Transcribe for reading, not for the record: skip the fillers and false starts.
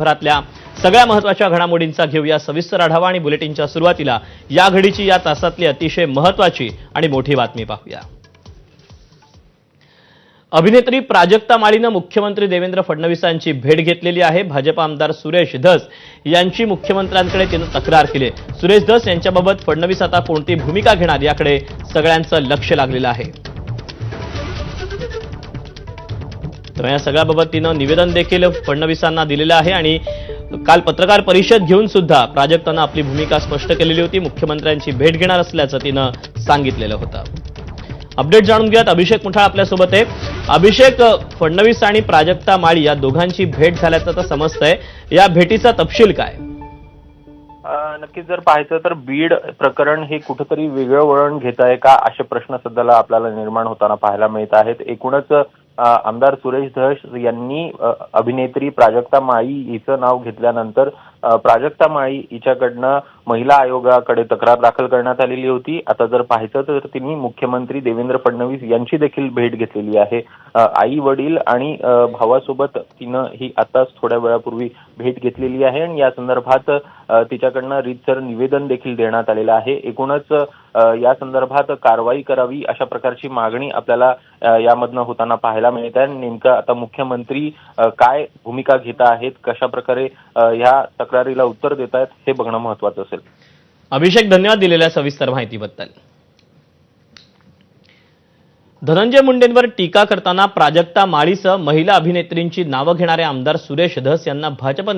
भरातल्या सगळ्या महत्त्वाच्या घडामोडींचा घेऊया सविस्तर आढावा आणि बुलेटिनच्या सुरुवातीला या घडीची या तासातली अतिशय महत्त्वाची आणि मोठी बातमी पाहूया। अभिनेत्री प्राजक्ता माळीने मुख्यमंत्री देवेंद्र फडणवीसांची भेट घेतलेली आहे। भाजप आमदार सुरेश धस यांची मुख्यमंत्र्यांकडे तिने तक्रार केली। सुरेश धस यांच्याबाबत फडणवीस आता कोणती भूमिका घेणार याकडे सगळ्यांचं लक्ष लागलेलं आहे। तर या सगळ्याबाबत तिने निवेदन देखील फडणवीसांना दिलेलं आहे आणि काल पत्रकार परिषद घेऊन सुद्धा प्राजक्ताने आपली भूमिका स्पष्ट केलेली होती। मुख्यमंत्र्यांची भेट घेणार असल्याचं तिने सांगितलेलं होतं। अपडेट जाणून घेऊयात, अभिषेक मुठाळ आपल्यासोबत आहे। अभिषेक, फडणवीस आणि प्राजक्ता माळी या दोघांची भेट झाल्याचं तर समजतंय, या भेटीचा तपशील काय? नक्कीच जर पाहायचं तर बीड प्रकरण हे कुठेतरी वेगळं वळण घेत आहे का असे प्रश्न सध्याला आपल्याला निर्माण होताना पाहायला मिळत आहेत। एकूणच आमदार सुरेश धस यांनी अभिनेत्री प्राजक्ता माळी हिचं नाव घेतल्यानंतर प्राजक्ता माळी हिच्याकडनं महिला आयोगाकडे तक्रार दाखल करण्यात आलेली होती। आता जर पाहायचं तर तिने मुख्यमंत्री देवेंद्र फडणवीस यांची देखील भेट घेतलेली आहे। आई वडील आणि भावासोबत तिनं ही आताच थोड्या वेळापूर्वी भेट घेतलेली आहे आणि या संदर्भात तिच्याकडनं रीतसर निवेदन देखील देण्यात आलेलं आहे। एकूणच या संदर्भात कारवाई करावी अशा प्रकारची मागणी आपल्याला यामधनं होताना पाहायला मिळत आहे। नेमकं आता मुख्यमंत्री काय भूमिका घेत आहेत, कशा प्रकारे ह्या तक्रारीला उत्तर देत आहेत हे बघणं महत्त्वाचं असेल। अभिषेक, धन्यवाद दिलेल्या सविस्तर माहितीबद्दल। धनंजय मुंडेंवर टीका करताना प्राजक्ता माळीसह महिला अभिनेत्रींची नावं घेणारे आमदार सुरेश धस यांना भाजप